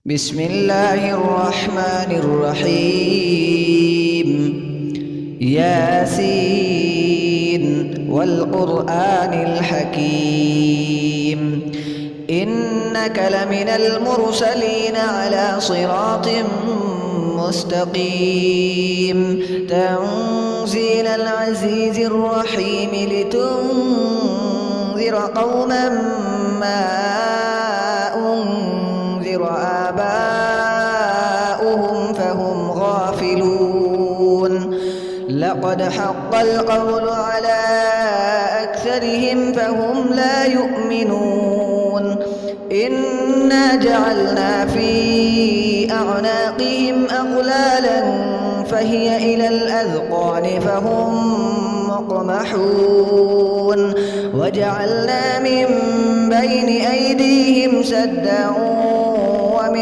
بسم الله الرحمن الرحيم. ياسين والقرآن الحكيم إنك لمن المرسلين على صراط مستقيم تنزيل العزيز الرحيم لتنذر قوما ما أنذر آباؤهم فهم غافلون لقد حق القول على أكثرهم فهم لا يؤمنون إنا جعلنا في أعناقهم أغلالا فهي إلى الأذقان فهم مقمحون وجعلنا من بين أيديهم سدا